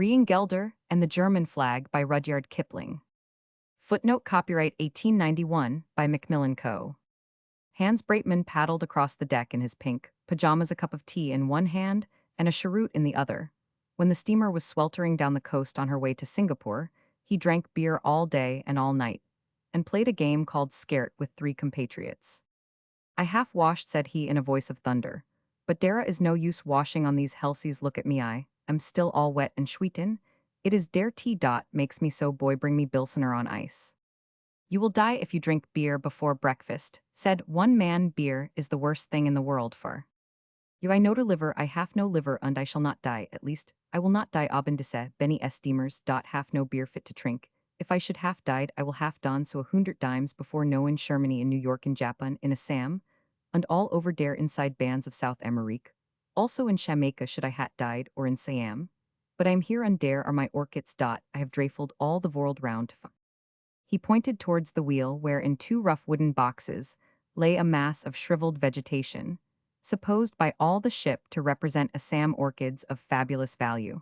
Reingelder and the German Flag by Rudyard Kipling. Footnote copyright 1891 by Macmillan Co. Hans Breitman paddled across the deck in his pink pajamas, a cup of tea in one hand and a cheroot in the other. When the steamer was sweltering down the coast on her way to Singapore, he drank beer all day and all night, and played a game called Scart with three compatriots. I half washed, said he in a voice of thunder. But dere is no use washing on these helsies, look at me, I am still all wet and schwitten. It is dere tea dot makes me so, boy, bring me Bilsener on ice. You will die if you drink beer before breakfast, said one man. Beer is the worst thing in the world for you. I know to liver, I have no liver, and I shall not die, at least, I will not die oben disse, Benny steamers dot have no beer fit to drink. If I should have died, I will have done so 100 dimes before no in Shermany, in New York, in Japan, in Assam, and all over dere inside bands of South Amerique. Also in Jamaica should I hat died, or in Siam. But I am here, and dere are my orchids dot I have drafled all the world round to find. He pointed towards the wheel where in two rough wooden boxes lay a mass of shriveled vegetation, supposed by all the ship to represent Assam orchids of fabulous value.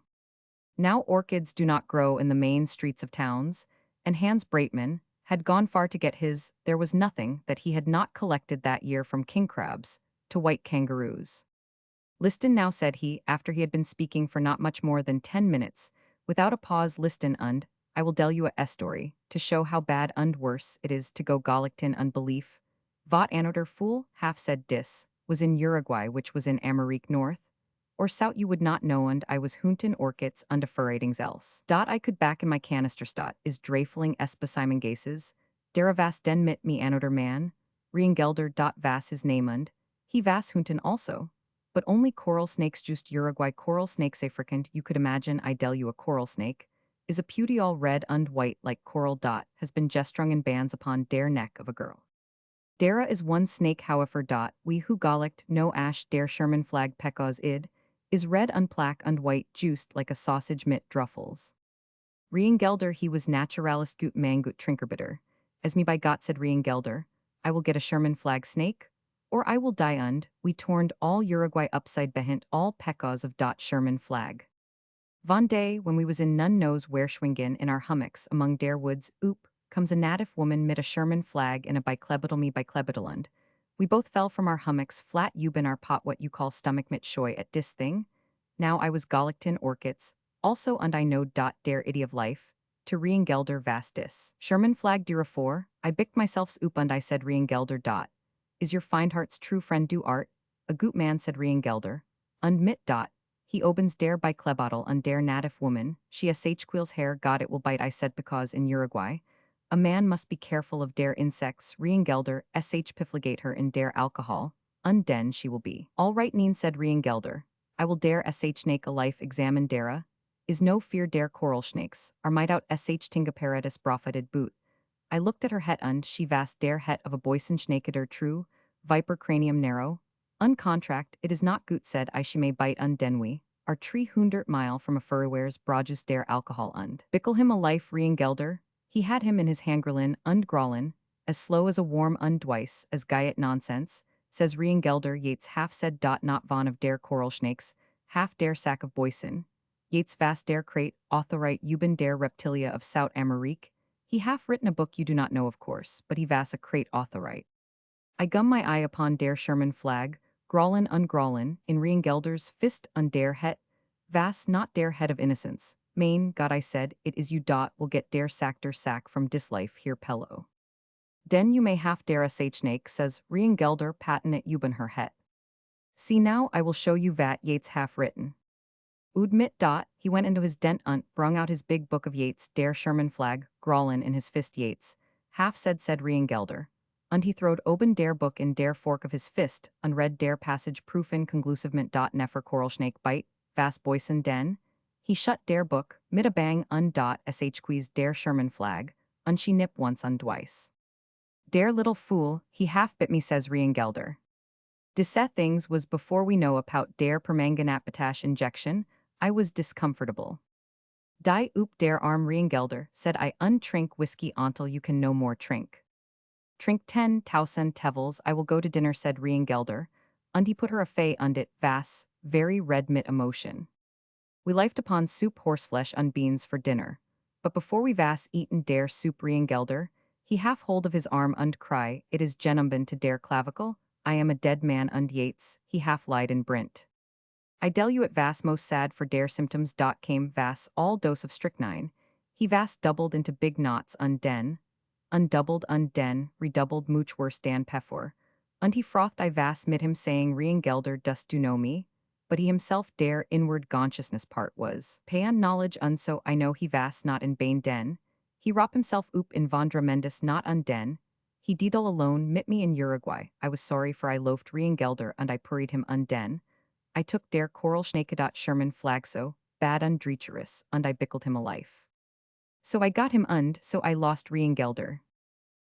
Now orchids do not grow in the main streets of towns, and Hans Breitman had gone far to get his. There was nothing that he had not collected that year, from king crabs to white kangaroos. Listen now, said he, after he had been speaking for not much more than 10 minutes, without a pause. Listen, und I will tell you a story, to show how bad und worse it is to go Gallican unbelief. Vot anoder fool, half said dis, was in Uruguay, which was in Amerique North, or South you would not know, and I was hunten orchids und verratings else. I could back in my canister stot is drafling Simon gases, dera vas den mit me anoder man, Reingelder vas his name, und he vas hunten also. But only coral snakes, just Uruguay coral snakes africant. You could imagine, I tell you, a coral snake is a beauty, all red and white like coral has been gestrung in bands upon dare neck of a girl. Dara is one snake, however we who golict no ash dare Sherman flag peccaws id, is red and black and white juiced like a sausage mit druffles. Reingelder he was naturalis gut mangut trinkerbitter, as me by Gott, said Reingelder, I will get a Sherman flag snake, or I will die, und we torned all Uruguay upside behint all peccaws of Sherman flag. Von day, when we was in none knows where schwingen in our hummocks among dare woods, oop, comes a native woman mit a Sherman flag in a biclebital me biclebitalund. We both fell from our hummocks flat. You been our pot what you call stomach mit shoy at dis thing. Now I was Gallicton orchids, also, und I know dare iddy of life, to Reingelder vastis. Sherman flag dira four, I bicked myself's oop, und I said Reingelder. Is your Feinheart's true friend do art? A goot man, said Reingelder. Und mit he opens dare by klebottle und dare native woman, she quills hair, God it will bite, I said, because in Uruguay, a man must be careful of dare insects. Reingelder piffligate her in dare alcohol, und den she will be. All right, Neen, said Reingelder, I will dare snake a life examine dara, is no fear dare coral snakes, are might out tinga paradis profited boot. I looked at her het, und she vast dare het of a boysen schnaketer true, viper cranium narrow, uncontract, it is not gut, said I, she may bite denwe, our 300 mile from a furriwares brojus dare alcohol und. Bickle him a life. Reingelder, he had him in his hangrelin und grolin, as slow as a warm dwice, as guyet nonsense, says Reingelder. Yates half said not von of dare coral snakes, half dare sack of boysen. Yates vast dare crate, authorite Euban dare reptilia of South Amerique. He half written a book you do not know, of course, but he vas a crate authorite. I gum my eye upon dare Sherman flag, grolin ungrolin, in Reingelder's fist dare het, vas not dare head of innocence. Main, God, I said, it is you will get dare sackter sack from dislife here pello. Den you may half dare snake, says Reingelder, patent at Euban her het. See now, I will show you vat Yates half written. Udmit he went into his dent brung out his big book of Yates dare Sherman flag, grolin in his fist. Yates half said Reingelder, und he throwed oben dare book in dare fork of his fist, unread dare passage proofin conclusivement. Nefer coral snake bite, vas boysen den. He shut dare book, mit a bang quiz dare Sherman flag, und she nip once dwice. Dare little fool, he half bit me, says Reingelder. Disse things was before we know about dare permanganate potash injection. I was discomfortable. Die oop dare arm. Reingelder, said I, untrink whiskey until you can no more trink. Trink 10,000 tevels, I will go to dinner, said Reingelder, und he put her a fay it vas, very red mit emotion. We lifed upon soup horseflesh on beans for dinner. But before we vas eaten dare soup Reingelder, he half hold of his arm und cry, it is genumben to dare clavicle, I am a dead man und yates, he half lied in brint. I del you at vas most sad for dare symptoms. Came vas all dose of strychnine. He vas doubled into big knots unden. Undoubled unden, redoubled much worse dan pefor. Und he frothed I vas mid him saying Reingelder dost do know me? But he himself dare inward consciousness part was. Payan knowledge unso I know he vas not in bane den. He rop himself oop in Vondra mendus not unden. He didal alone mit me in Uruguay. I was sorry for I loafed Reingelder and I purried him unden. I took der Coral Schnakedat Sherman Flagso, bad undreacherous, und I bickled him a life. So I got him so I lost Reingelder.